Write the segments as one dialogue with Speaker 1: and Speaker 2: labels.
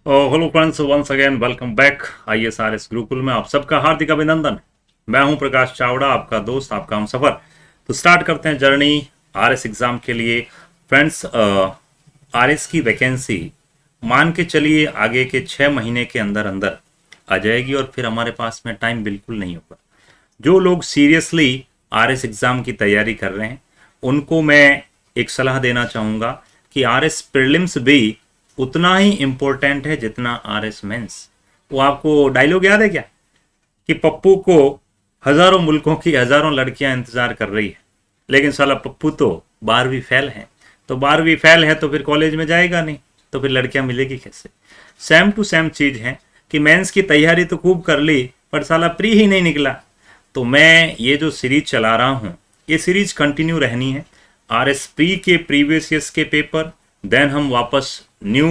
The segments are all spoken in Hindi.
Speaker 1: Hello friends, once again welcome back ISRS Gurukul में आप सबका हार्दिक अभिनंदन। मैं हूं प्रकाश चावड़ा, आपका दोस्त, आपका हमसफर। तो स्टार्ट करते हैं जर्नी RS एग्जाम के लिए। फ्रेंड्स, RS की वैकेंसी मान के चलिए आगे के 6 महीने के अंदर अंदर आ जाएगी और फिर हमारे पास में टाइम बिल्कुल नहीं होगा। जो लोग सीरियसली RS एग्जाम की तैयारी कर रहे हैं उनको मैं एक सलाह देना चाहूँगा कि RS प्रीलिम्स भी उतना ही इम्पोर्टेंट है जितना RS मेंस। वो आपको डायलॉग याद है क्या कि पप्पू को हजारों मुल्कों की हजारों लड़कियां इंतजार कर रही है, लेकिन साला पप्पू तो 12वीं फेल है। तो 12वीं फेल है तो फिर कॉलेज में जाएगा नहीं, तो फिर लड़कियां मिलेगी कैसे? सेम टू सेम चीज है कि मेंस की तैयारी तो खूब कर ली पर साला प्री ही नहीं निकला। तो मैं ये जो सीरीज चला रहा हूँ ये सीरीज कंटिन्यू रहनी है। RS प्री के प्रीवियस ईयर्स के पेपर, देन हम वापस न्यू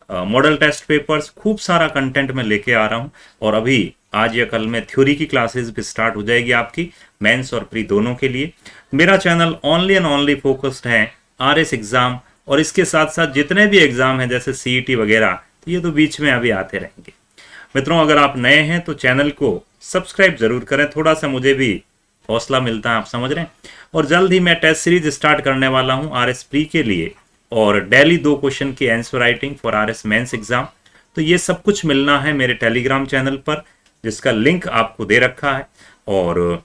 Speaker 1: मॉडल टेस्ट पेपर्स, खूब सारा कंटेंट में लेके आ रहा हूँ। और अभी आज या कल में थ्योरी की क्लासेस भी स्टार्ट हो जाएगी आपकी मेंस और प्री दोनों के लिए। मेरा channel only and only focused है RS एग्जाम, और इसके साथ साथ जितने भी एग्जाम हैं जैसे CET वगैरह, तो ये तो बीच में अभी आते रहेंगे। मित्रों, अगर आप नए हैं तो चैनल को सब्सक्राइब जरूर करें, थोड़ा सा मुझे भी हौसला मिलता है, आप समझ रहे हैं। और जल्द ही मैं टेस्ट सीरीज स्टार्ट करने वाला हूं RS प्री के लिए, और डेली 2 क्वेश्चन की answer writing for RS mains exam. तो ये सब कुछ मिलना है मेरे टेलीग्राम चैनल पर, जिसका लिंक आपको दे रखा है। और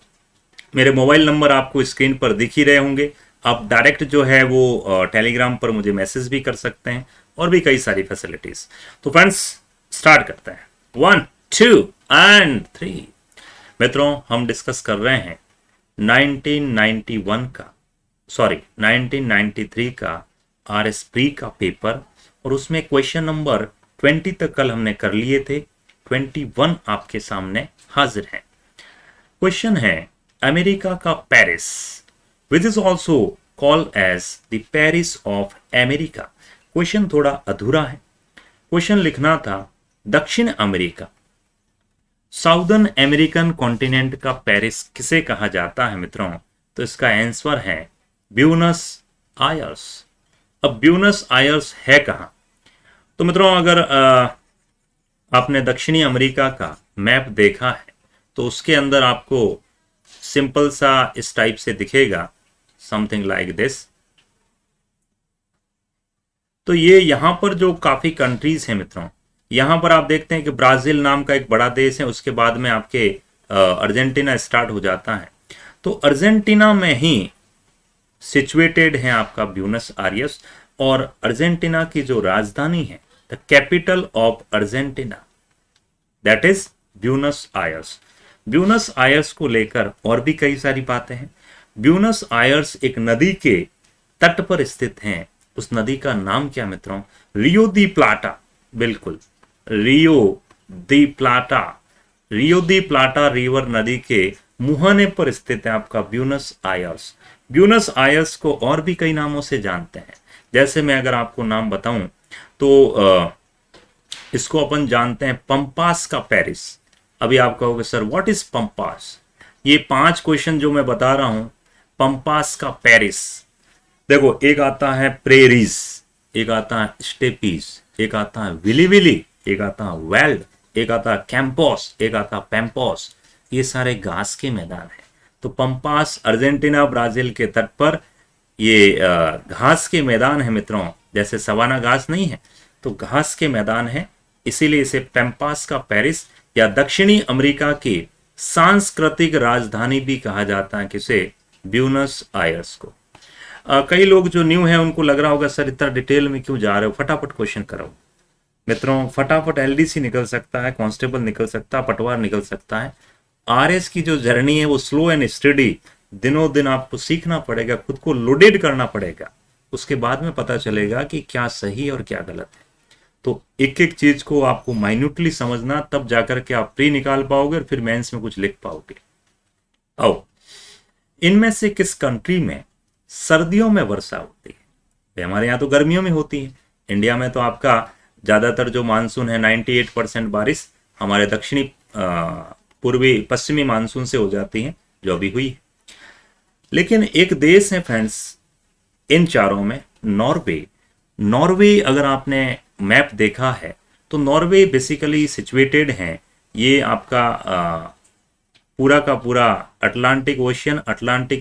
Speaker 1: मेरे मोबाइल नंबर आपको स्क्रीन पर दिख ही रहे होंगे। आप डायरेक्ट जो है वो टेलीग्राम पर मुझे मैसेज भी कर सकते हैं, और भी कई सारी फैसिलिटीज। तो फ्रेंड्स, स्टार्ट करते हैं। 1 2 एंड 3। मित्रों, हम डिस्कस कर रहे हैं 1991 का, सॉरी 1993 का RS प्री का पेपर, और उसमें क्वेश्चन नंबर 20 तक कल हमने कर लिए थे। 21 आपके सामने हाजिर है। क्वेश्चन है अमेरिका का Paris, which is also called as the Paris of America. Question थोड़ा अधूरा है। क्वेश्चन लिखना था दक्षिण अमेरिका, साउदर्न अमेरिकन कॉन्टिनेंट का पेरिस किसे कहा जाता है मित्रों? तो इसका आंसर है ब्यूनस आयर्स। अब ब्यूनस आयर्स है कहां? तो मित्रों, अगर आपने दक्षिणी अमेरिका का मैप देखा है तो उसके अंदर आपको सिंपल सा इस टाइप से दिखेगा, समथिंग लाइक दिस। तो ये यहां पर जो काफी कंट्रीज हैं मित्रों, यहां पर आप देखते हैं कि ब्राजील नाम का एक बड़ा देश है, उसके बाद में आपके अर्जेंटीना स्टार्ट हो जाता है। तो अर्जेंटीना में ही सिचुएटेड है आपका ब्यूनस आयर्स, और अर्जेंटीना की जो राजधानी है, the capital of Argentina, that is Buenos Aires. Buenos Aires को लेकर और भी कई सारी बातें हैं। ब्यूनस आयर्स एक नदी के तट पर स्थित हैं। उस नदी का नाम क्या मित्रों? रियो दी प्लाटा। बिल्कुल, रियो दी प्लाटा। रियो दी प्लाटा रिवर नदी के मुहाने पर स्थित है आपका ब्यूनस आयर्स। ब्यूनस आयर्स को और भी कई नामों से जानते हैं। जैसे मैं अगर आपको नाम बताऊं तो इसको अपन जानते हैं पंपास का पेरिस। अभी आप कहोगे सर व्हाट इज पंपास? ये 5 क्वेश्चन जो मैं बता रहा हूं, पंपास का पेरिस। देखो, एक आता है प्रेरीज, एक आता है स्टेपीज, एक आता है विली विली, एक आता है वेल्ड, एक आता है कैंपोस, एक आता है पैम्पोस। ये सारे घास के मैदान हैं। तो पंपास अर्जेंटीना ब्राजील के तट पर ये घास के मैदान है मित्रों। जैसे सवाना घास नहीं है, तो घास के मैदान है, इसीलिए इसे पैम्पास का पेरिस या दक्षिणी अमेरिका की सांस्कृतिक राजधानी भी कहा जाता है। किसे? ब्यूनस आयर्स को। कई लोग जो न्यू हैं उनको लग रहा होगा सर इतना डिटेल में क्यों जा रहे हो, फटाफट क्वेश्चन करो। मित्रों, फटाफट LDC निकल सकता है, कांस्टेबल निकल सकता है, पटवार निकल सकता है। RS की जो जर्नी है वो स्लो एंड स्टडी, दिनों दिन आपको सीखना पड़ेगा, खुद को लोडेड करना पड़ेगा, उसके बाद में पता चलेगा कि क्या सही और क्या गलत है। तो एक एक चीज को आपको माइन्यूटली समझना, तब जाकर के आप प्री निकाल पाओगे और फिर मेंस में कुछ लिख पाओगे। आओ, इनमें से किस कंट्री में सर्दियों में वर्षा होती है? हमारे यहाँ तो गर्मियों में होती है। इंडिया में तो आपका ज्यादातर जो मानसून है 98% बारिश हमारे दक्षिणी पूर्वी पश्चिमी मानसून से हो जाती है, जो अभी हुई है। लेकिन एक देश है फ्रेंड्स इन चारों में, नॉर्वे। नॉर्वे अगर आपने मैप देखा है तो नॉर्वे बेसिकली सिचुएटेड है, ये आपका पूरा का पूरा अटलांटिक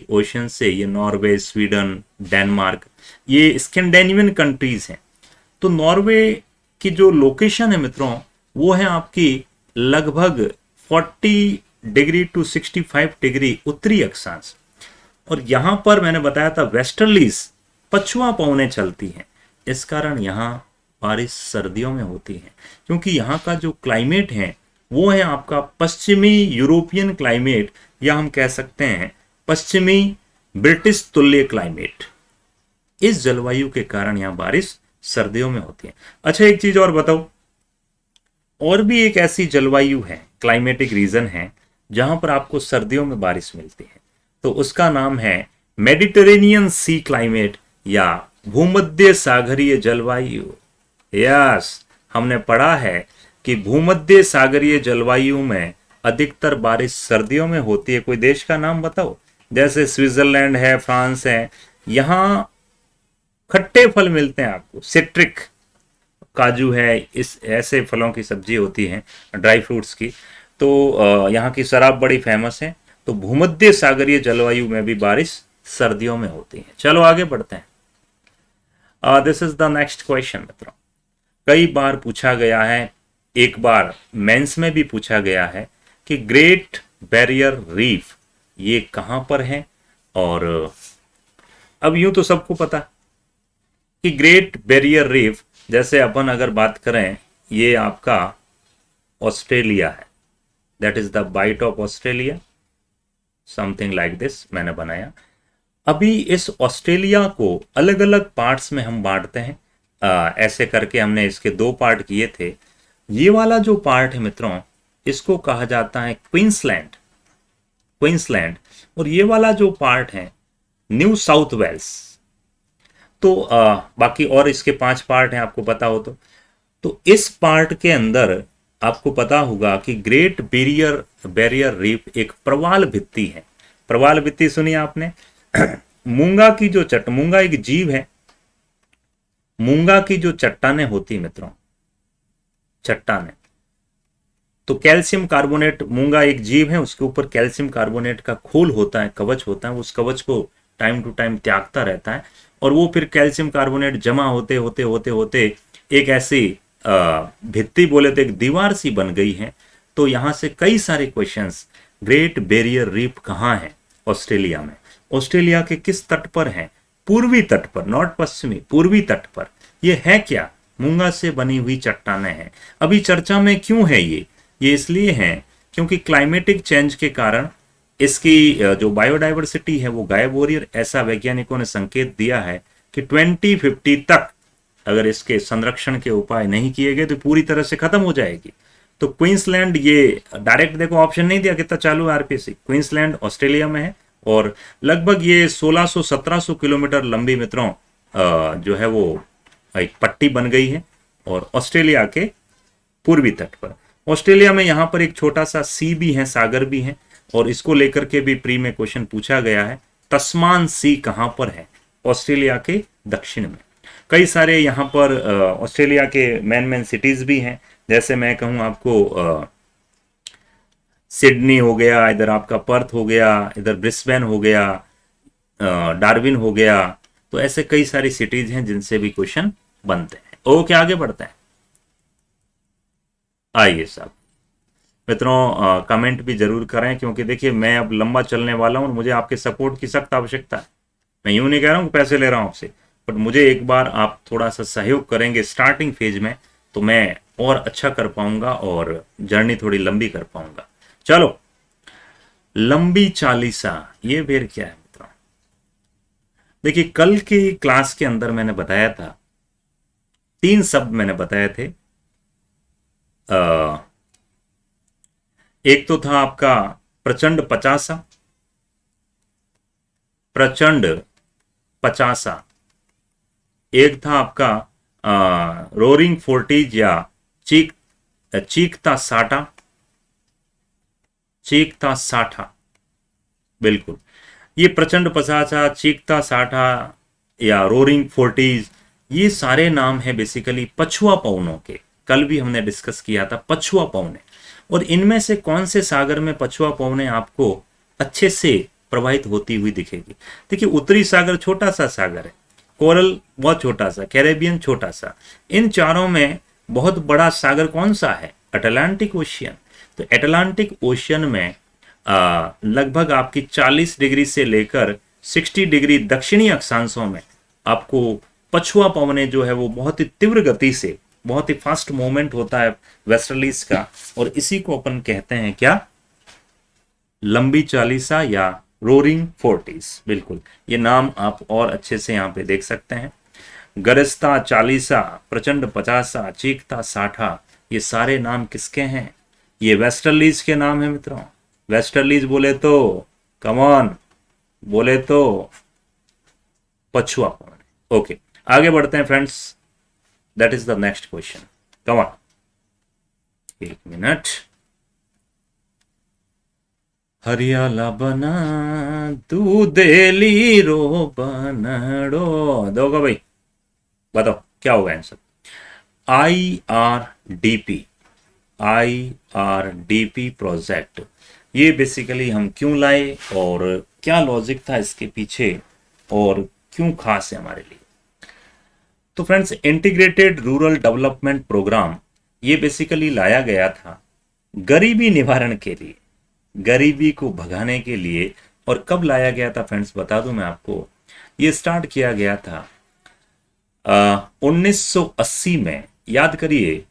Speaker 1: ओशियन से ये नॉर्वे, स्वीडन, डेनमार्क, ये स्कैंडिनेवियन कंट्रीज हैं। तो नॉर्वे की जो लोकेशन है मित्रों वो है आपकी लगभग 40 डिग्री टू 65 डिग्री उत्तरी अक्षांश, और यहां पर मैंने बताया था वेस्टर्लीज पछुआ पवनें चलती हैं। इस कारण यहाँ बारिश सर्दियों में होती है, क्योंकि यहाँ का जो क्लाइमेट है वो है आपका पश्चिमी यूरोपियन क्लाइमेट, या हम कह सकते हैं पश्चिमी ब्रिटिश तुल्य क्लाइमेट। इस जलवायु के कारण यहाँ बारिश सर्दियों में होती है। अच्छा, एक चीज और बताओ, और भी एक ऐसी जलवायु है, क्लाइमेटिक रीजन है जहां पर आपको सर्दियों में बारिश मिलती है, तो उसका नाम है मेडिटेरेनियन सी क्लाइमेट या भूमध्य सागरीय जलवायु। यस, हमने पढ़ा है कि भूमध्य सागरीय जलवायु में अधिकतर बारिश सर्दियों में होती है। कोई देश का नाम बताओ, जैसे स्विट्जरलैंड है, फ्रांस है, यहां खट्टे फल मिलते हैं आपको, सिट्रिक, काजू है, इस ऐसे फलों की सब्जी होती है, ड्राई फ्रूट्स की। तो यहाँ की शराब बड़ी फेमस है। तो भूमध्य सागरीय जलवायु में भी बारिश सर्दियों में होती है। चलो आगे बढ़ते हैं। This is the next question मित्रों। कई बार पूछा गया है, एक बार मेंस में भी पूछा गया है कि ग्रेट बैरियर रीफ ये कहां पर है। और अब यूं तो सबको पता कि ग्रेट बैरियर रीफ, जैसे अपन अगर बात करें, ये आपका ऑस्ट्रेलिया है, that is the bight of Australia, something like this मैंने बनाया। अभी इस ऑस्ट्रेलिया को अलग अलग पार्ट्स में हम बांटते हैं, ऐसे करके हमने इसके 2 पार्ट किए थे। ये वाला जो पार्ट है मित्रों, इसको कहा जाता है क्वींसलैंड, और ये वाला जो पार्ट है न्यू साउथ वेल्स। तो बाकी और इसके 5 पार्ट हैं, आपको पता हो तो इस पार्ट के अंदर आपको पता होगा कि ग्रेट बैरियर रीफ एक प्रवाल भित्ति है। प्रवाल भित्ति सुनी आपने? मूंगा की जो मूंगा एक जीव है, मूंगा की जो चट्टानें होती मित्रों, चट्टानें, तो कैल्शियम कार्बोनेट, मूंगा एक जीव है, उसके ऊपर कैल्शियम कार्बोनेट का खोल होता है, कवच होता है, उस कवच को टाइम टू टाइम त्यागता रहता है, और वो फिर कैल्शियम कार्बोनेट जमा होते होते होते होते एक ऐसी भित्ति, बोले तो एक दीवार सी बन गई है। तो यहां से कई सारे क्वेश्चंस, ग्रेट बैरियर रीफ कहाँ है ऑस्ट्रेलिया में, ऑस्ट्रेलिया के किस तट पर है, पूर्वी तट पर, नॉट पश्चिमी, पूर्वी तट पर ये है क्या, मूंगा से बनी हुई चट्टानें हैं। अभी चर्चा में क्यों है ये इसलिए है क्योंकि क्लाइमेटिक चेंज के कारण इसकी जो बायोडाइवर्सिटी है वो गायब हो रही है। ऐसा वैज्ञानिकों ने संकेत दिया है कि 2050 तक अगर इसके संरक्षण के उपाय नहीं किए गए तो पूरी तरह से खत्म हो जाएगी। तो क्वींसलैंड, ये डायरेक्ट देखो ऑप्शन नहीं दिया, कितना चालू है आरपीसी, क्वींसलैंड ऑस्ट्रेलिया में है, और लगभग ये 1600-1700 किलोमीटर लंबी मित्रों जो है वो एक पट्टी बन गई है, और ऑस्ट्रेलिया के पूर्वी तट पर। ऑस्ट्रेलिया में यहाँ पर एक छोटा सा सी भी है, सागर भी है, और इसको लेकर के भी प्री में क्वेश्चन पूछा गया है, तस्मान सी कहाँ पर है, ऑस्ट्रेलिया के दक्षिण में। कई सारे यहाँ पर ऑस्ट्रेलिया के मेन सिटीज भी हैं, जैसे मैं कहूँ आपको सिडनी हो गया, इधर आपका पर्थ हो गया, इधर ब्रिस्बेन हो गया, डार्विन हो गया। तो ऐसे कई सारी सिटीज हैं जिनसे भी क्वेश्चन बनते हैं। ओके, आगे बढ़ते हैं। आइए साहब मित्रों, कमेंट भी जरूर करें, क्योंकि देखिए मैं अब लंबा चलने वाला हूं, मुझे आपके सपोर्ट की सख्त आवश्यकता है। मैं यूं नहीं कह रहा हूं कि पैसे ले रहा हूं आपसे, बट मुझे एक बार आप थोड़ा सा सहयोग करेंगे स्टार्टिंग फेज में, तो मैं और अच्छा कर पाऊंगा और जर्नी थोड़ी लंबी कर पाऊंगा। चलो, लंबी चालीसा, ये फिर क्या है मित्रों? देखिए कल की क्लास के अंदर मैंने बताया था, 3 शब्द मैंने बताए थे। एक तो था आपका प्रचंड पचासा, प्रचंड पचासा, एक था आपका रोरिंग फोर्टीज या चीखता साठा, चीखता साठा, बिल्कुल। ये प्रचंड पचासा, चीखता साठा या रोरिंग फोर्टीज, ये सारे नाम है बेसिकली पछुआ पवनों के, कल भी हमने डिस्कस किया था, पछुआ पवने। और इनमें से कौन से सागर में पछुआ पवने आपको अच्छे से प्रवाहित होती हुई दिखेगी? देखिए, उत्तरी सागर छोटा सा सागर है, कोरल बहुत छोटा सा, कैरेबियन छोटा सा। इन चारों में बहुत बड़ा सागर कौन सा है? Atlantic ocean. तो अटलांटिक ओशियन में लगभग आपकी 40 डिग्री से लेकर 60 डिग्री दक्षिणी अक्षांशों में आपको पछुआ पवने जो है वो बहुत ही तीव्र गति से, बहुत ही फास्ट मूवमेंट होता है वेस्टर्लीज का, और इसी को अपन कहते हैं क्या? लंबी चालीसा या रोरिंग फोर्टीज। बिल्कुल, ये नाम आप और अच्छे से यहाँ पे देख सकते हैं। गरजता चालीसा, प्रचंड पचासा, चीखता साठा, ये सारे नाम किसके हैं? ये वेस्टर्लीज के नाम है मित्रों। वेस्टर्लीज बोले तो कमॉन, बोले तो पछुआ पवने। ओके, आगे बढ़ते हैं friends. That is the next question. Come on, एक मिनट। हरियाला बना दूधेली रो बनड़ो, दोगा भाई, बताओ क्या होगा आंसर? IRDP project. ये बेसिकली हम क्यों लाए और क्या लॉजिक था इसके पीछे और क्यों खास है हमारे लिए? तो friends, integrated rural development programme ये बेसिकली लाया गया था गरीबी निवारण के लिए, गरीबी को भगाने के लिए। और कब लाया गया था फ्रेंड्स, बता दूं मैं आपको। ये स्टार्ट किया गया था 1980 में। याद करिए,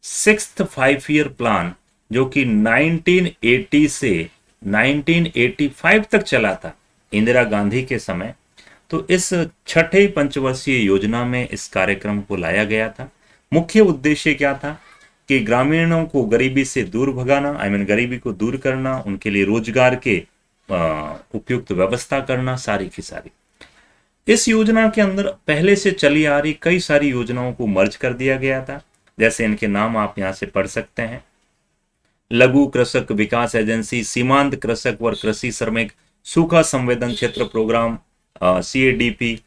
Speaker 1: 6th 5 ईयर प्लान जो कि 1980 से 1985 तक चला था इंदिरा गांधी के समय। तो इस छठे पंचवर्षीय योजना में इस कार्यक्रम को लाया गया था। मुख्य उद्देश्य क्या था कि ग्रामीणों को गरीबी से दूर भगाना, गरीबी को दूर करना, उनके लिए रोजगार के उपयुक्त व्यवस्था करना, सारी की सारी। इस योजना के अंदर पहले से चली आ रही कई सारी योजनाओं को मर्ज कर दिया गया था। जैसे इनके नाम आप यहां से पढ़ सकते हैं: लघु कृषक विकास एजेंसी, सीमांत कृषक व कृषि श्रमिक, सूखा संवेदन क्षेत्र प्रोग्राम, CADP।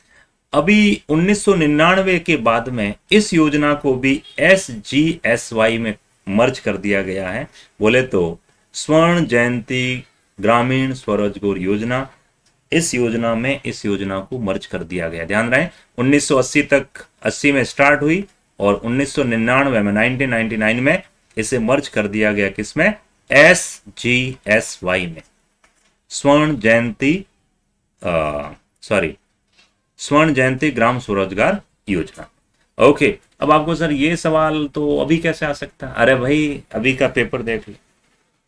Speaker 1: अभी 1999 के बाद में इस योजना को भी SGSY में मर्ज कर दिया गया है। बोले तो स्वर्ण जयंती ग्रामीण स्वरोजगार योजना। इस योजना में इस योजना को मर्ज कर दिया गया। ध्यान रहे, 1980 तक 80 में स्टार्ट हुई और 1999 में 1999 में इसे मर्ज कर दिया गया। किसमें? SGSY में, स्वर्ण जयंती ग्राम स्वरोजगार योजना। ओके, अब आपको सर ये सवाल तो अभी कैसे आ सकता है? अरे भाई, अभी का पेपर देख लो,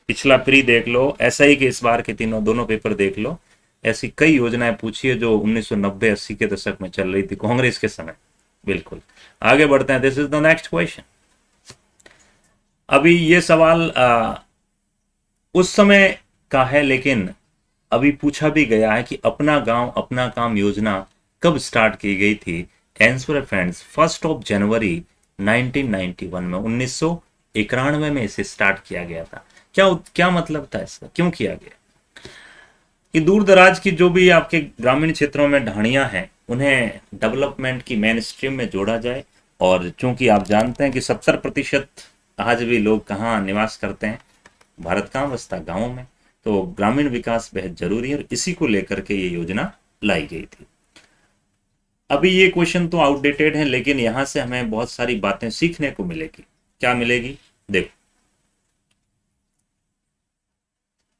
Speaker 1: पिछला प्री देख लो, SI के इस बार के दोनों पेपर देख लो। ऐसी कई योजनाएं पूछी है जो 1990-80 के दशक में चल रही थी कांग्रेस के समय। बिल्कुल, आगे बढ़ते हैं। This is the next question. अभी ये सवाल उस समय का है, लेकिन अभी पूछा भी गया है कि अपना गांव अपना काम योजना कब स्टार्ट की गई थी? आंसर है फ्रेंड्स 1 जनवरी 1991 में, 1991 में इसे स्टार्ट किया गया था। क्या मतलब था इसका, क्यों किया गया? कि दूर दराज की जो भी आपके ग्रामीण क्षेत्रों में ढाणियां हैं उन्हें डेवलपमेंट की मेन स्ट्रीम में जोड़ा जाए। और चूंकि आप जानते हैं कि 70% आज भी लोग कहाँ निवास करते हैं? भारत कहाँ बसता? गाँव में। तो ग्रामीण विकास बेहद जरूरी है और इसी को लेकर के ये योजना लाई गई थी। अभी ये क्वेश्चन तो आउटडेटेड है, लेकिन यहां से हमें बहुत सारी बातें सीखने को मिलेगी। क्या मिलेगी? देखो,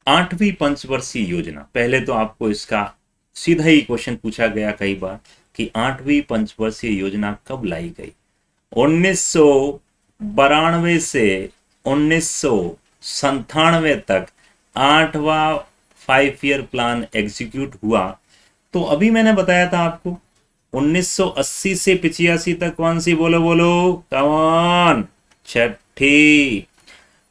Speaker 1: 8वीं पंचवर्षीय योजना। पहले तो आपको इसका सीधा ही क्वेश्चन पूछा गया कई बार कि 8वीं पंचवर्षीय योजना कब लाई गई? 1992 से 1997 तक 8वां 5 ईयर प्लान एग्जीक्यूट हुआ। तो अभी मैंने बताया था आपको 1980 से 85 तक कौन सी? बोलो कौन? छठी।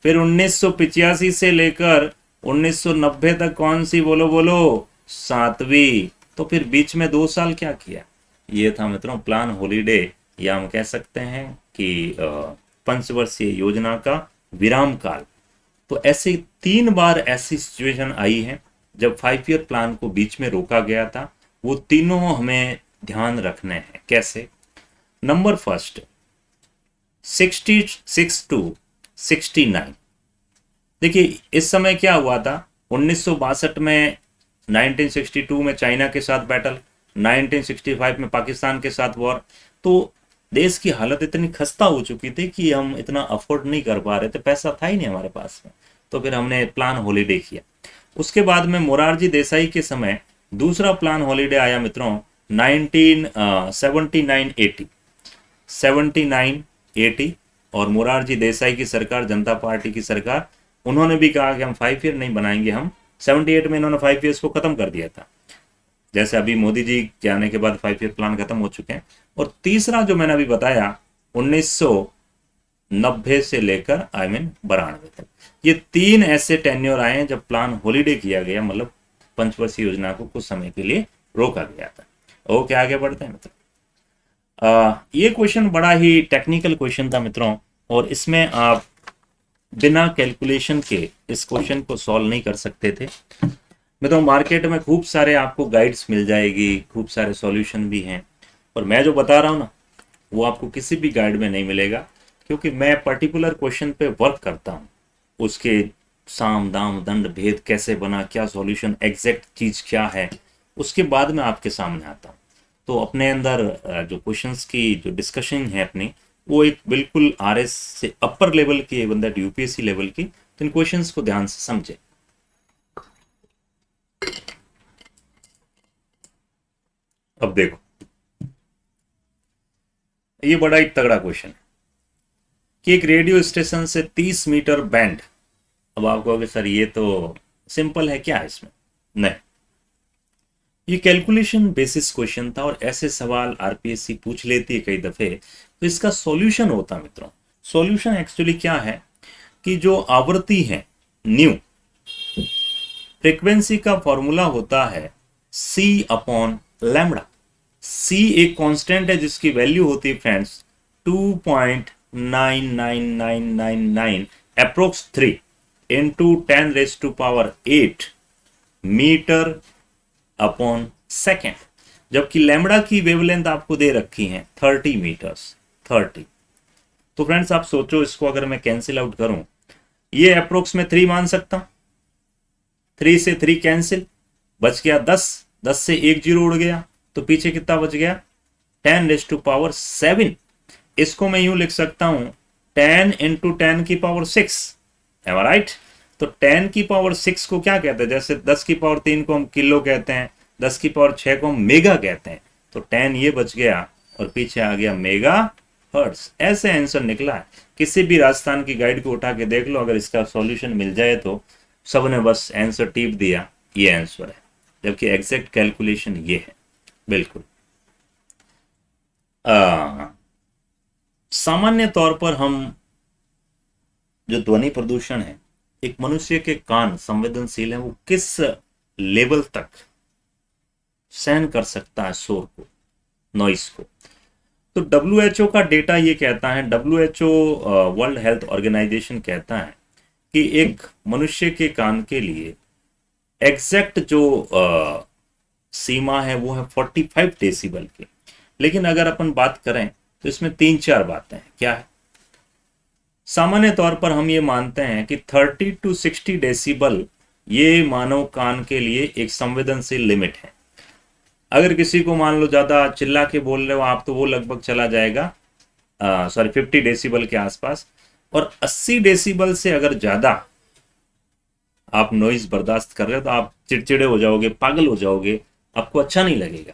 Speaker 1: फिर 1985 से लेकर 1990 तक कौन सी? बोलो 7वीं। तो फिर बीच में 2 साल क्या किया? ये था मित्रों प्लान हॉलीडे, या हम कह सकते हैं कि पंचवर्षीय योजना का विराम काल। तो ऐसे 3 बार ऐसी सिचुएशन आई है जब 5 ईयर प्लान को बीच में रोका गया था। वो तीनों हमें ध्यान रखने हैं। कैसे? Number first, 66 to 69। देखिए इस समय क्या हुआ था, 1962 में, 1962 में चाइना के साथ बैटल, 1965 में पाकिस्तान के साथ वॉर। तो देश की हालत इतनी खस्ता हो चुकी थी कि हम इतना अफोर्ड नहीं कर पा रहे थे, पैसा था ही नहीं हमारे पास में। तो फिर हमने प्लान हॉलीडे किया। उसके बाद में मोरारजी देसाई के समय दूसरा प्लान हॉलीडे आया मित्रों, 1979-80, 79-80। और मोरारजी देसाई की सरकार, जनता पार्टी की सरकार, उन्होंने भी कहा कि हम 5 ईयर नहीं बनाएंगे। हम 78 में इन्होंने 5 ईयर्स को खत्म कर दिया था। जैसे अभी मोदी जी के आने के बाद 5 ईयर प्लान खत्म हो चुके हैं। और तीसरा जो मैंने अभी बताया 1990 से लेकर 92 तक, ये 3 ऐसे टेन्योर आए हैं जब प्लान हॉलीडे किया गया, मतलब पंचवर्षीय योजना को कुछ समय के लिए रोका गया था। ओके, आगे बढ़ते हैं मित्रों। ये क्वेश्चन बड़ा ही टेक्निकल क्वेश्चन था मित्रों, और इसमें आप बिना कैलकुलेशन के इस क्वेश्चन को सॉल्व नहीं कर सकते थे मित्रों। मार्केट में खूब सारे आपको गाइड्स मिल जाएगी, खूब सारे सॉल्यूशन भी हैं, और मैं जो बता रहा हूँ ना, वो आपको किसी भी गाइड में नहीं मिलेगा, क्योंकि मैं पर्टिकुलर क्वेश्चन पे वर्क करता हूँ। उसके साम दाम दंड भेद कैसे बना, क्या सॉल्यूशन, एग्जैक्ट चीज़ क्या है, उसके बाद में आपके सामने आता हूँ। तो अपने अंदर जो क्वेश्चंस की जो डिस्कशन है अपनी, वो एक बिल्कुल आरएस से अपर लेवल की, इवन दैट यूपीएससी लेवल की। तो इन क्वेश्चंस को ध्यान से समझे। अब देखो, ये बड़ा ही तगड़ा क्वेश्चन है कि एक रेडियो स्टेशन से 30 मीटर बैंड। अब आप कहोगे सर ये तो सिंपल है, क्या है इसमें? नहीं, ये कैलकुलेशन बेसिस क्वेश्चन था, और ऐसे सवाल आरपीएससी पूछ लेती है कई दफे। तो इसका सॉल्यूशन होता मित्रों, सॉल्यूशन एक्चुअली क्या है कि जो आवृत्ति है न्यू, फ्रीक्वेंसी का फॉर्मूला होता है सी अपॉन लैम्बडा। सी एक कांस्टेंट है जिसकी वैल्यू होती है friends 2.99999 approx 3 into 10⁸8 metre upon second. जबकि लैम्बडा की वेवलेंथ आपको दे रखी है 30 मीटर्स, 30। तो फ्रेंड्स आप सोचो, इसको अगर मैं कैंसिल आउट करूं, ये अप्रोक्स में 3 मान सकता हूं, 3 से 3 कैंसिल, बच गया 10, 10 से 1 जीरो उड़ गया, तो पीछे कितना बच गया 10⁻7। इसको मैं यूं लिख सकता हूं 10 इंटू 10 की पावर 6, एम आई राइट? तो 10 की पावर 6 को क्या कहते हैं? जैसे 10 की पावर 3 को हम किलो कहते हैं, 10 की पावर 6 को हम मेगा कहते हैं। तो 10 ये बच गया और पीछे आ गया मेगा हर्ट्ज। ऐसे आंसर निकला है। किसी भी राजस्थान की गाइड को उठा के देख लो, अगर इसका सॉल्यूशन मिल जाए तो सबने बस आंसर टिप दिया, ये आंसर है, जबकि एग्जैक्ट कैलकुलेशन ये है। बिल्कुल सामान्य तौर पर हम जो ध्वनि प्रदूषण है, एक मनुष्य के कान संवेदनशील है, वो किस लेवल तक सहन कर सकता है शोर को, नॉइस को। तो डब्ल्यूएचओ का डेटा ये कहता है, डब्ल्यूएचओ वर्ल्ड हेल्थ ऑर्गेनाइजेशन कहता है कि एक मनुष्य के कान के लिए एग्जैक्ट जो सीमा है वो है 45 डेसिबल की। लेकिन अगर अपन बात करें तो इसमें 3-4 बातें हैं। क्या है? सामान्य तौर पर हम ये मानते हैं कि 30 to 60 डेसिबल ये मानव कान के लिए एक संवेदनशील लिमिट है। अगर किसी को मान लो ज्यादा चिल्ला के बोल रहे हो आप, तो वो लगभग चला जाएगा 50 डेसिबल के आसपास। और 80 डेसिबल से अगर ज्यादा आप नॉइज बर्दाश्त कर रहे हो तो आप चिड़चिड़े हो जाओगे, पागल हो जाओगे, आपको अच्छा नहीं लगेगा।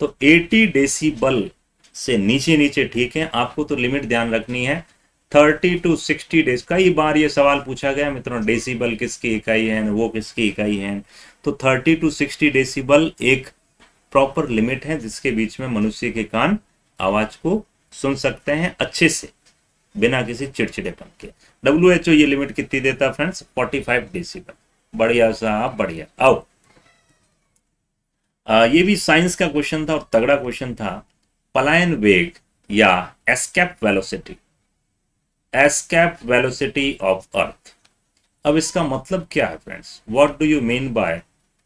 Speaker 1: तो 80 डेसिबल से नीचे नीचे ठीक है। आपको तो लिमिट ध्यान रखनी है 30 to 60 डेज। कई बार ये सवाल पूछा गया मित्रों, डेसिबल किसकी इकाई है, वो किसकी इकाई है। तो 30 to 60 डेसिबल एक प्रॉपर लिमिट है जिसके बीच में मनुष्य के कान आवाज को सुन सकते हैं अच्छे से, बिना किसी चिड़चिड़ेपन के। डब्ल्यूएचओ ये लिमिट कितनी देता है फ्रेंड्स? 45 डेसिबल। बढ़िया साहब, बढ़िया। आओ, ये भी साइंस का क्वेश्चन था और तगड़ा क्वेश्चन था। पलायन वेग या escape velocity, escape velocity of earth. अब इसका मतलब क्या है friends? What do you mean by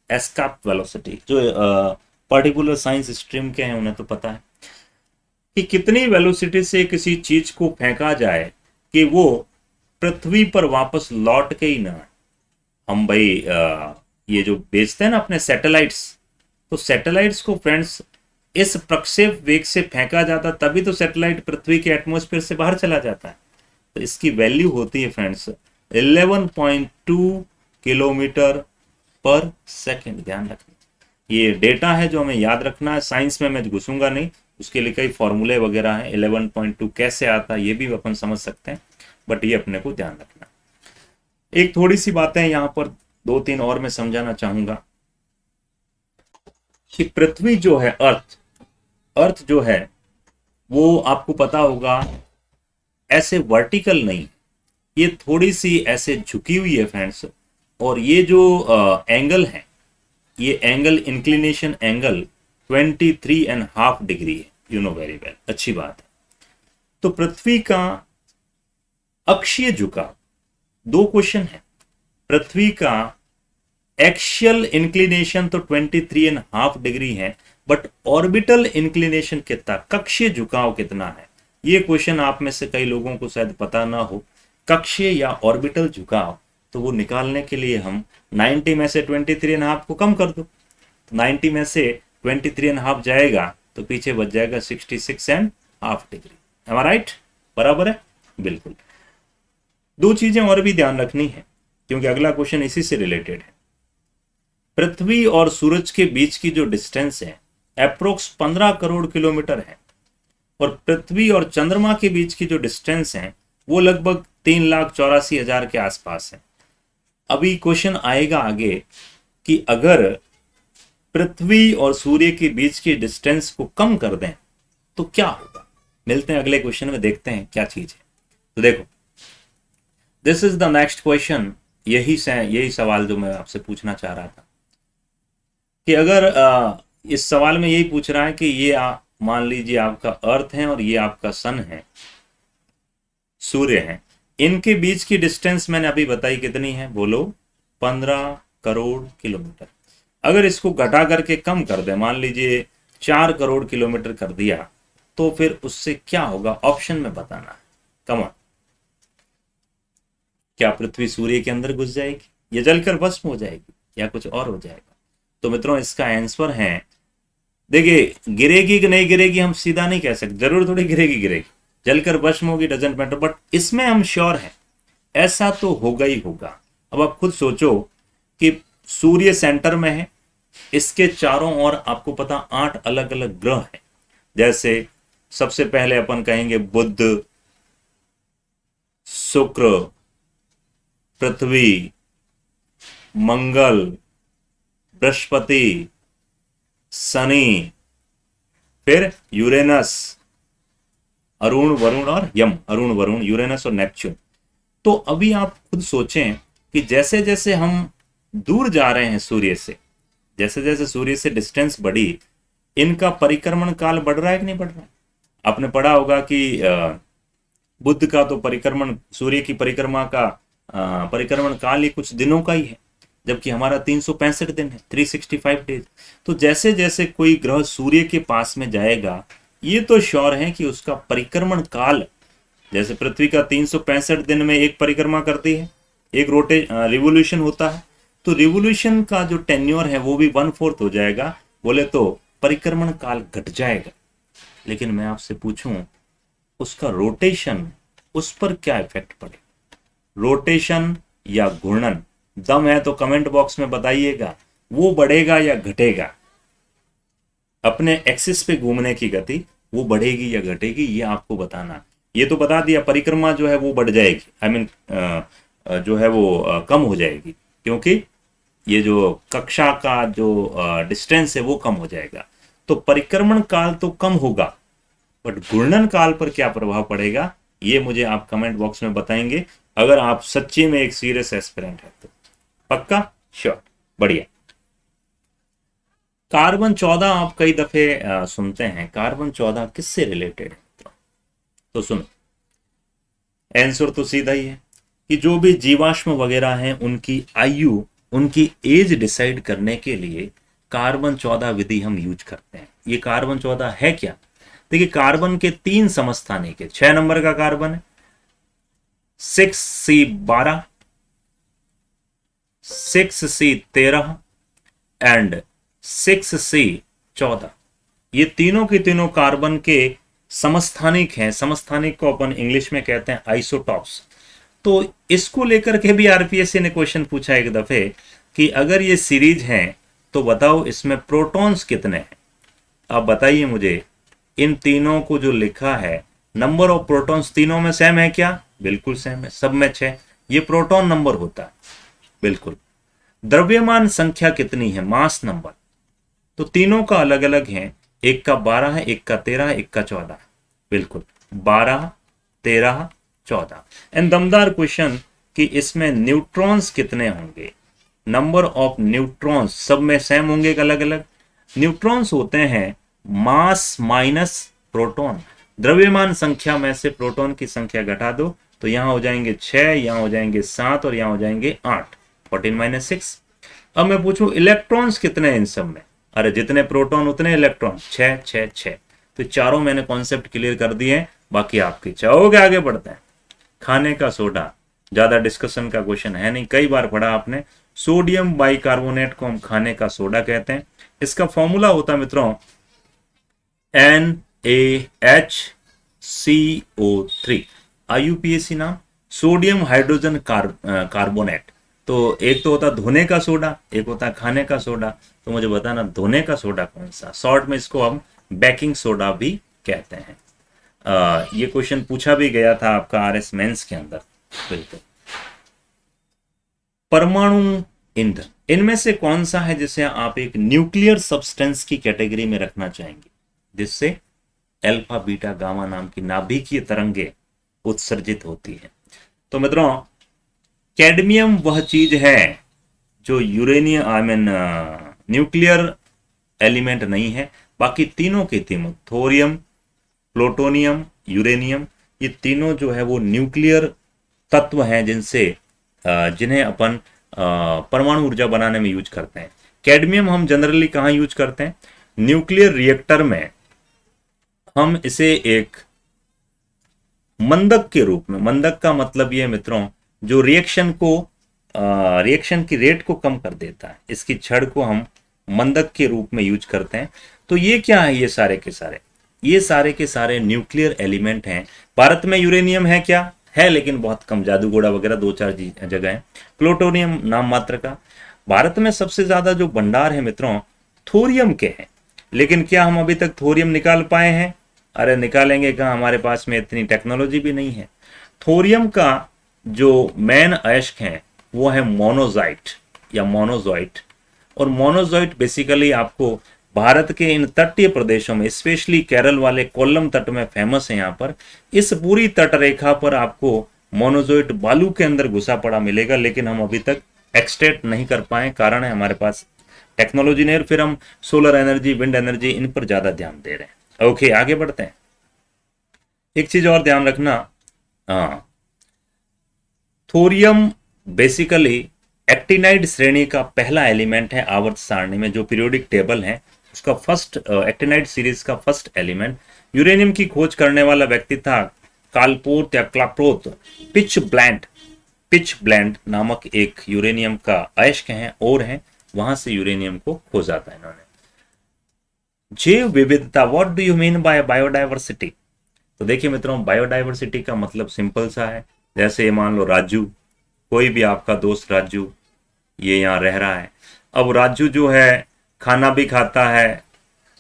Speaker 1: escape velocity? जो पर्टिकुलर साइंस स्ट्रीम के हैं उन्हें तो पता है। कि कितनी वेलोसिटी से किसी चीज को फेंका जाए कि वो पृथ्वी पर वापस लौट के ही ना आए। हम भाई ये जो भेजते हैं ना अपने सैटेलाइट्स, तो सैटेलाइट्स को फ्रेंड्स इस प्रक्षेप वेग से फेंका जाता, तभी तो सैटेलाइट पृथ्वी के एटमॉस्फेयर से बाहर चला जाता है। तो इसकी वैल्यू होती है फ्रेंड्स 11.2 किलोमीटर पर सेकेंड। ध्यान रखना, ये डेटा है जो हमें याद रखना है। साइंस में मैं घुसूंगा नहीं, उसके लिए कई फॉर्मूले वगैरह हैं। 11.2 कैसे आता है ये भी अपन समझ सकते हैं, बट ये अपने को ध्यान रखना। एक थोड़ी सी बातें यहाँ पर 2-3 और मैं समझाना चाहूंगा कि पृथ्वी जो है, अर्थ जो है वो आपको पता होगा ऐसे वर्टिकल नहीं, ये थोड़ी सी ऐसे झुकी हुई है फ्रेंड्स। और ये जो एंगल है, ये एंगल इंक्लिनेशन एंगल 23.5 डिग्री है। यू नो वेरी वेल, अच्छी बात है। तो पृथ्वी का अक्षीय झुकाव, 2 क्वेश्चन है। पृथ्वी का एक्सियल इंक्लिनेशन तो 23.5 डिग्री है, बट ऑर्बिटल इंक्लिनेशन कितना, कक्षीय झुकाव कितना है? ये क्वेश्चन आप में से कई लोगों को शायद पता ना हो। कक्षीय या ऑर्बिटल झुकाव, तो वो निकालने के लिए हम 90 में से 23.5 को कम कर दो। 90 में से 23.5 जाएगा तो पीछे बच जाएगा 66.5 डिग्री। एम आई राइट? बराबर है, बिल्कुल। 2 चीजें और भी ध्यान रखनी है, क्योंकि अगला क्वेश्चन इसी से रिलेटेड है। पृथ्वी और सूरज के बीच की जो डिस्टेंस है अप्रोक्स 15 करोड़ किलोमीटर है, और पृथ्वी और चंद्रमा के बीच की जो डिस्टेंस है वो लगभग 3,84,000 के आसपास है। अभी क्वेश्चन आएगा आगे कि अगर पृथ्वी और सूर्य के बीच की डिस्टेंस को कम कर दें तो क्या होगा। मिलते हैं अगले क्वेश्चन में, देखते हैं क्या चीज है। तो देखो, this is the next question. यही सवाल जो मैं आपसे पूछना चाह रहा था कि अगर इस सवाल में यही पूछ रहा है कि ये मान लीजिए आपका अर्थ है और ये आपका सन है, सूर्य है, इनके बीच की डिस्टेंस मैंने अभी बताई कितनी है, बोलो 15 करोड़ किलोमीटर। अगर इसको घटा करके कम कर दे, मान लीजिए 4 करोड़ किलोमीटर कर दिया, तो फिर उससे क्या होगा, ऑप्शन में बताना है। कम ऑन, क्या पृथ्वी सूर्य के अंदर घुस जाएगी, या जलकर भस्म हो जाएगी, या कुछ और हो जाएगा? तो मित्रों इसका आंसर है, देखिए गिरेगी कि नहीं गिरेगी हम सीधा नहीं कह सकते, जरूर थोड़ी गिरेगी, जलकर भस्म होगी, डजंट मैटर, बट इसमें हम श्योर हैं ऐसा तो होगा ही होगा। अब आप खुद सोचो कि सूर्य सेंटर में है, इसके चारों ओर आपको पता 8 अलग अलग ग्रह हैं। जैसे सबसे पहले अपन कहेंगे बुध, शुक्र, पृथ्वी, मंगल, बृहस्पति, शनि, फिर यूरेनस, अरुण वरुण और यम, अरुण वरुण, यूरेनस और नेपच्यून। तो अभी आप खुद सोचें कि जैसे जैसे हम दूर जा रहे हैं सूर्य से, जैसे जैसे सूर्य से डिस्टेंस बढ़ी, इनका परिक्रमण काल बढ़ रहा है कि नहीं बढ़ रहा है? आपने पढ़ा होगा कि बुध का तो परिक्रमण, सूर्य की परिक्रमा का परिक्रमण काल ही कुछ दिनों का ही है, जबकि हमारा 365 दिन है, 365 डेज। तो जैसे जैसे कोई ग्रह सूर्य के पास में जाएगा, ये तो श्योर है कि उसका परिक्रमण काल, जैसे पृथ्वी का 365 दिन में एक परिक्रमा करती है, एक रिवोल्यूशन होता है, तो रिवोल्यूशन का जो टेन्योर है वो भी 1/4 हो जाएगा। बोले तो परिक्रमण काल घट जाएगा। लेकिन मैं आपसे पूछूं, उसका रोटेशन, उस पर क्या इफेक्ट पड़े, रोटेशन या घूर्णन? दम है तो कमेंट बॉक्स में बताइएगा, वो बढ़ेगा या घटेगा? अपने एक्सिस पे घूमने की गति वो बढ़ेगी या घटेगी, ये आपको बताना। ये तो बता दिया परिक्रमा जो है वो बढ़ जाएगी, आई मीन जो है वो कम हो जाएगी, क्योंकि ये जो कक्षा का जो डिस्टेंस है वो कम हो जाएगा। तो परिक्रमण काल तो कम होगा, बट घूर्णन काल पर क्या प्रभाव पड़ेगा, ये मुझे आप कमेंट बॉक्स में बताएंगे, अगर आप सच्ची में एक सीरियस एस्पिरेंट है तो। पक्का? श्योर, बढ़िया। कार्बन 14 आप कई दफे सुनते हैं, कार्बन 14 किससे रिलेटेड है? तो सुनो, आंसर तो सीधा ही है कि जो भी जीवाश्म वगैरह हैं उनकी आयु, उनकी एज डिसाइड करने के लिए कार्बन 14 विधि हम यूज करते हैं। ये कार्बन 14 है क्या? देखिए कार्बन के 3 समस्थानिक है, 6 नंबर का कार्बन है, 6C12, 6C13 एंड 6C14। ये तीनों के तीनों कार्बन के समस्थानिक हैं। समस्थानिक को अपन इंग्लिश में कहते हैं आइसोटॉप्स। तो इसको लेकर के भी आरपीएससी ने क्वेश्चन पूछा एक दफे कि अगर ये सीरीज है तो बताओ इसमें प्रोटॉन्स कितने हैं। आप बताइए मुझे, इन तीनों को जो लिखा है, नंबर ऑफ प्रोटॉन्स तीनों में सेम है क्या? बिल्कुल सेम है, सब में 6। ये प्रोटॉन नंबर होता है, बिल्कुल। द्रव्यमान संख्या कितनी है? Mass number. तो तीनों का अलग अलग है, एक का 12 है, एक का 13 है, एक का 14 है, बिल्कुल 12, 13, 14। एंड दमदार क्वेश्चन कि इसमें न्यूट्रॉन्स कितने होंगे? नंबर ऑफ न्यूट्रॉन्स सब में सेम होंगे, अलग अलग। न्यूट्रॉन्स होते हैं मास माइनस प्रोटॉन। द्रव्यमान संख्या में से प्रोटॉन की संख्या घटा दो तो यहां हो जाएंगे 6, यहां हो जाएंगे 7 और यहां हो जाएंगे 8, 14 - 6। अब मैं पूछूं इलेक्ट्रॉन्स कितने हैं इन सब में? अरे जितने प्रोटॉन उतने इलेक्ट्रॉन, 6 6 6। तो चारों मैंने कॉन्सेप्ट क्लियर कर दिए हैं, बाकी आपकी चाहोगे आगे बढ़ते हैं। खाने का सोडा, ज्यादा डिस्कशन का क्वेश्चन है नहीं, कई बार पढ़ा आपने। सोडियम बाइकार्बोनेट को हम खाने का सोडा कहते हैं। इसका फॉर्मूला होता है मित्रों NaHCO3, IUPAC नाम, सोडियम हाइड्रोजन कार्बोनेट। तो एक तो होता धोने का सोडा, एक होता खाने का सोडा। तो मुझे बताना धोने का सोडा कौन सा? शॉर्ट में इसको हम बेकिंग सोडा भी कहते हैं। ये क्वेश्चन पूछा भी गया था आपका RS मेंस के अंदर, बिल्कुल। परमाणु ईंधन, इनमें से कौन सा है जिसे आप एक न्यूक्लियर सब्सटेंस की कैटेगरी में रखना चाहेंगे, जिससे अल्फा बीटा गामा नाम की नाभिकीय तरंगे उत्सर्जित होती है? तो मित्रों कैडमियम वह चीज है जो यूरेनियम न्यूक्लियर एलिमेंट नहीं है। बाकी तीनों के तीनों, थोरियम, प्लूटोनियम, यूरेनियम, ये तीनों जो है वो न्यूक्लियर तत्व हैं जिन्हें अपन परमाणु ऊर्जा बनाने में यूज करते हैं। कैडमियम हम जनरली कहाँ यूज करते हैं? न्यूक्लियर रिएक्टर में हम इसे एक मंदक के रूप में, मंदक का मतलब ये मित्रों जो रिएक्शन की रेट को कम कर देता है, इसकी छड़ को हम मंदक के रूप में यूज करते हैं। तो ये क्या है? ये सारे के सारे न्यूक्लियर एलिमेंट हैं। भारत में यूरेनियम है क्या? है, लेकिन बहुत कम, जादूगोड़ा वगैरह 2-4 जगह है। प्लूटोनियम नाम मात्र का। भारत में सबसे ज्यादा जो भंडार है मित्रों थोरियम के हैं, लेकिन क्या हम अभी तक थोरियम निकाल पाए हैं? अरे निकालेंगे कहाँ, हमारे पास में इतनी टेक्नोलॉजी भी नहीं है। थोरियम का जो मेन अयस्क है वो है मोनोजाइट या मोनोजॉइट। और मोनोजॉइट बेसिकली आपको भारत के इन तटीय प्रदेशों में, स्पेशली केरल वाले कोल्लम तट में फेमस है। यहाँ पर इस पूरी तट रेखा पर आपको मोनोजॉइट बालू के अंदर घुसा पड़ा मिलेगा, लेकिन हम अभी तक एक्सट्रैक्ट नहीं कर पाए। कारण है हमारे पास टेक्नोलॉजी नहीं, और फिर हम सोलर एनर्जी, विंड एनर्जी, इन पर ज्यादा ध्यान दे रहे हैं। ओके, आगे बढ़ते हैं। एक चीज और ध्यान रखना, थोरियम बेसिकली एक्टिनाइड श्रेणी का पहला एलिमेंट है आवर्त सारणी में, जो पीरियोडिक टेबल है उसका फर्स्ट, एक्टिनाइड सीरीज का फर्स्ट एलिमेंट। यूरेनियम की खोज करने वाला व्यक्ति था कालपोर्ट या क्लाप्रोथ। पिच ब्लैंड नामक एक यूरेनियम का अयस्क है और है, वहां से यूरेनियम को खोजा था इन्होंने। जैव विविधता, what do you mean by biodiversity? तो देखिए मित्रों, बायोडाइवर्सिटी का मतलब सिंपल सा है। जैसे मान लो राजू, कोई भी आपका दोस्त राजू ये यहाँ रह रहा है। अब राजू जो है खाना भी खाता है,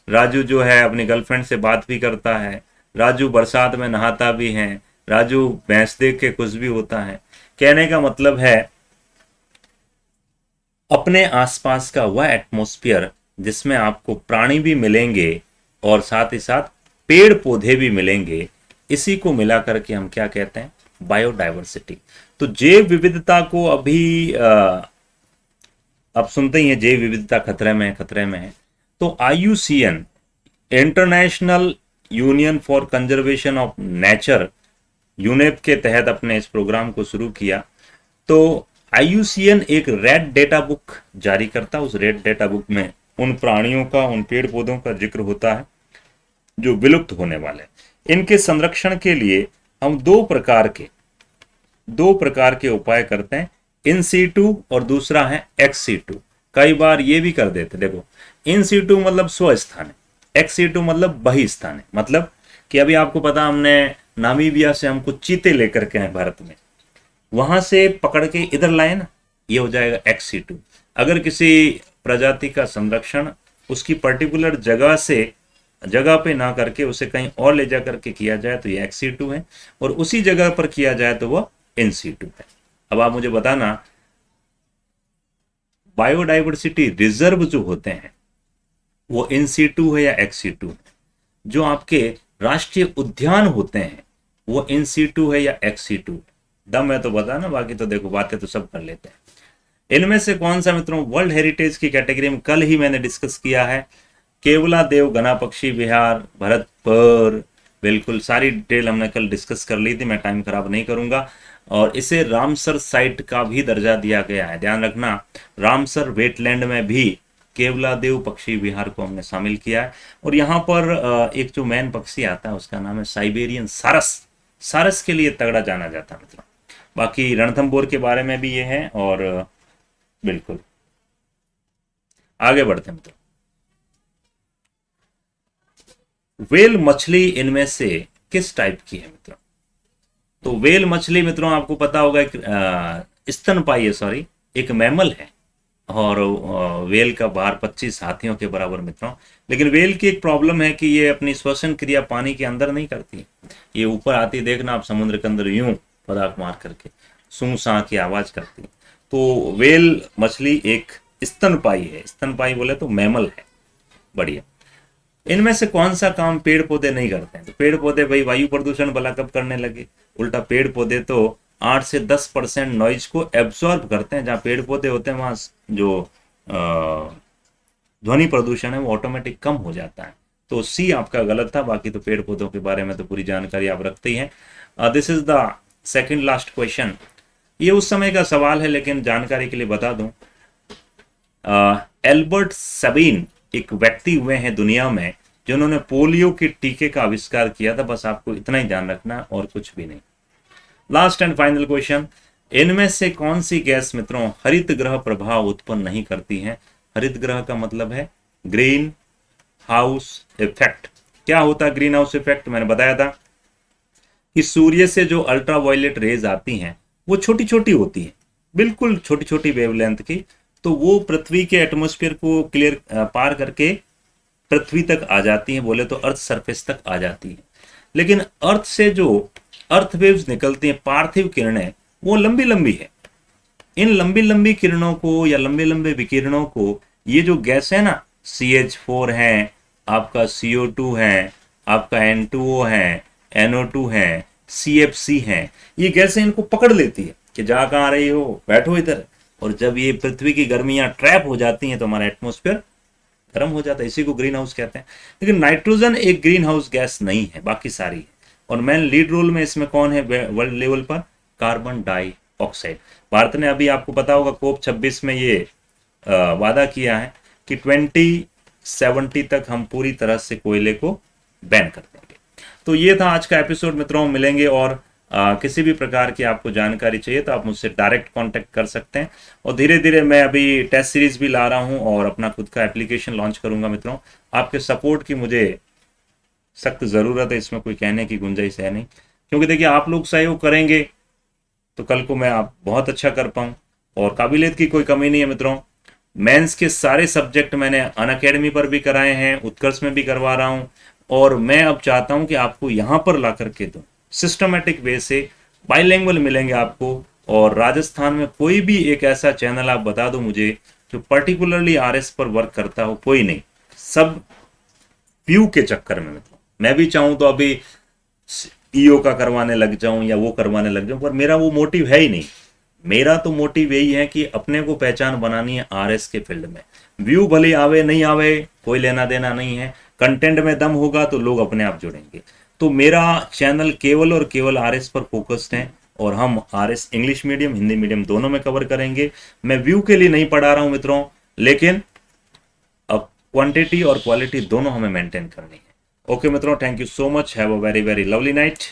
Speaker 1: राजू जो है अपनी गर्लफ्रेंड से बात भी करता है, राजू बरसात में नहाता भी है, राजू भैंस देख के खुश भी होता है। कहने का मतलब है अपने आसपास का वह एटमॉस्फेयर जिसमें आपको प्राणी भी मिलेंगे और साथ ही साथ पेड़ पौधे भी मिलेंगे, इसी को मिला करके हम क्या कहते हैं? बायोडाइवर्सिटी। तो जैव विविधता को अभी आप सुनते ही हैं, जैव विविधता खतरे में है। तो IUCN, international union for conservation of nature, UNEP के तहत अपने इस प्रोग्राम को शुरू किया। तो IUCN एक रेड डेटा बुक जारी करता है। उस रेड डेटा बुक में उन प्राणियों का, उन पेड़ पौधों का जिक्र होता है जो विलुप्त होने वाले, इनके संरक्षण के लिए हम दो प्रकार के उपाय करते हैं, इन सीटू और दूसरा है एक्स सीटू। कई बार ये भी कर देते, देखो इन सीटू मतलब स्वस्थान है, एक्स सीटू मतलब बही स्थान है। मतलब कि अभी आपको पता, हमने नामीबिया से हमको चीते लेकर के आए भारत में, वहां से पकड़ के इधर लाए ना, ये हो जाएगा एक्स सीटू। अगर किसी प्रजाति का संरक्षण उसकी पर्टिकुलर जगह पे ना करके उसे कहीं और ले जा करके किया जाए तो ये एक्स सीटू है, और उसी जगह पर किया जाए तो वह इन सीटू है। अब आप मुझे बताना, बायोडाइवर्सिटी रिजर्व जो होते हैं वो इन सीटू है या एक्स सीटू है? जो आपके राष्ट्रीय उद्यान होते हैं वो इन सीटू है या एक्स सीटू? दम है तो बताना, बाकी तो देखो बातें तो सब कर लेते हैं। इनमें से कौन सा मित्रों वर्ल्ड हेरिटेज की कैटेगरी में कल ही मैंने डिस्कस किया है, केवलादेव घना पक्षी विहार भरतपुर, बिल्कुल सारी डिटेल हमने कल डिस्कस कर ली थी, मैं टाइम खराब नहीं करूंगा। और इसे रामसर साइट का भी दर्जा दिया गया है, ध्यान रखना, रामसर वेटलैंड में भी केवलादेव पक्षी विहार को हमने शामिल किया है। और यहाँ पर एक जो मैन पक्षी आता है उसका नाम है साइबेरियन सारस, सारस के लिए तगड़ा जाना जाता है मित्रों। बाकी रणथंभौर के बारे में भी ये है। और बिल्कुल आगे बढ़ते हैं मित्रों। वेल मछली इनमें से किस टाइप की है मित्रों? तो वेल मछली मित्रों आपको पता होगा एक स्तनपाई है, सॉरी एक मैमल है, और वेल का भार 25 हाथियों के बराबर मित्रों। लेकिन वेल की एक प्रॉब्लम है कि ये अपनी श्वसन क्रिया पानी के अंदर नहीं करती, ये ऊपर आती, देखना आप समुद्र के अंदर यूं पदार्थ मार करके सूं सां की आवाज करती। तो वेल मछली एक स्तनपाई है, स्तनपाई बोले तो मैमल है। बढ़िया। इनमें से कौन सा काम पेड़ पौधे नहीं करते हैं? तो पेड़ पौधे भाई वायु प्रदूषण भला कब करने लगे, उल्टा पेड़ पौधे तो 8 से 10% नॉइज को एब्जॉर्ब करते हैं। जहाँ पेड़ पौधे होते हैं वहाँ जो ध्वनि प्रदूषण है वो ऑटोमेटिक कम हो जाता है। तो सी आपका गलत था, बाकी तो पेड़ पौधों के बारे में तो पूरी जानकारी आप रखते ही हैं। This is the second last question. ये उस समय का सवाल है लेकिन जानकारी के लिए बता दूं, एल्बर्ट सबीन एक व्यक्ति हुए हैं दुनिया में जिन्होंने पोलियो के टीके का आविष्कार किया था। बस आपको इतना ही ध्यान रखना और कुछ भी नहीं। लास्ट एंड फाइनल क्वेश्चन, इनमें से कौन सी गैस मित्रों हरित ग्रह प्रभाव उत्पन्न नहीं करती है? हरित ग्रह का मतलब है ग्रीन हाउस इफेक्ट। क्या होता है ग्रीन हाउस इफेक्ट? मैंने बताया था कि सूर्य से जो अल्ट्रावायलेट रेज आती हैं वो छोटी छोटी होती हैं, बिल्कुल छोटी छोटी वेवलेंथ की, तो वो पृथ्वी के एटमॉस्फेयर को क्लियर पार करके पृथ्वी तक आ जाती हैं, बोले तो अर्थ सरफेस तक आ जाती है। लेकिन अर्थ से जो अर्थ वेव्स निकलती हैं, पार्थिव किरणें, वो लंबी लंबी है। इन लंबी लंबी किरणों को या लंबे लंबे विकिरणों को ये जो गैस है ना, CH4 है, आपका CO2 है, आपका N2O है, NO2 है, CFC है, ये गैसें इनको पकड़ लेती है कि जहां कहाँ रही हो बैठो इधर। और जब ये पृथ्वी की गर्मियां ट्रैप हो जाती हैं तो हमारा एटमॉस्फेयर गर्म हो जाता है, इसी को ग्रीन हाउस कहते हैं। लेकिन नाइट्रोजन एक ग्रीन हाउस गैस नहीं है, बाकी सारी है। और मेन लीड रोल में इसमें कौन है वर्ल्ड लेवल पर? Carbon dioxide. भारत ने अभी आपको पता होगा COP26 में ये वादा किया है कि 2070 तक हम पूरी तरह से कोयले को बैन कर देंगे। तो ये था आज का एपिसोड मित्रों, मिलेंगे और किसी भी प्रकार की आपको जानकारी चाहिए तो आप मुझसे डायरेक्ट कांटेक्ट कर सकते हैं। और धीरे धीरे मैं अभी टेस्ट सीरीज भी ला रहा हूं और अपना खुद का एप्लीकेशन लॉन्च करूंगा मित्रों। आपके सपोर्ट की मुझे सख्त ज़रूरत है, इसमें कोई कहने की गुंजाइश है नहीं, क्योंकि देखिए आप लोग सहयोग करेंगे तो कल को मैं आप बहुत अच्छा कर पाऊँ। और काबिलियत की कोई कमी नहीं है मित्रों। मेंस के सारे सब्जेक्ट मैंने अनअकैडमी पर भी कराए हैं, उत्कर्ष में भी करवा रहा हूँ, और मैं अब चाहता हूँ कि आपको यहाँ पर ला करके दूँ सिस्टमेटिक वे से। बाइलिंगुअल मिलेंगे आपको। और राजस्थान में कोई भी एक ऐसा चैनल आप बता दो मुझे जो पर्टिकुलरली RS पर वर्क करता हो, कोई नहीं, सब व्यू के चक्कर में। मतलब मैं भी चाहूं तो अभी EO का करवाने लग जाऊं या वो करवाने लग जाऊं, पर मेरा वो मोटिव है ही नहीं। मेरा तो मोटिव यही है कि अपने को पहचान बनानी है RS के फील्ड में। व्यू भले आवे नहीं आवे कोई लेना देना नहीं है, कंटेंट में दम होगा तो लोग अपने आप जुड़ेंगे। तो मेरा चैनल केवल और केवल RS पर फोकस्ड है, और हम RS English medium Hindi medium दोनों में कवर करेंगे। मैं व्यू के लिए नहीं पढ़ा रहा हूं मित्रों, लेकिन अब क्वांटिटी और क्वालिटी दोनों हमें मेंटेन करनी है। ओके मित्रों, thank you so much, have a very very lovely night.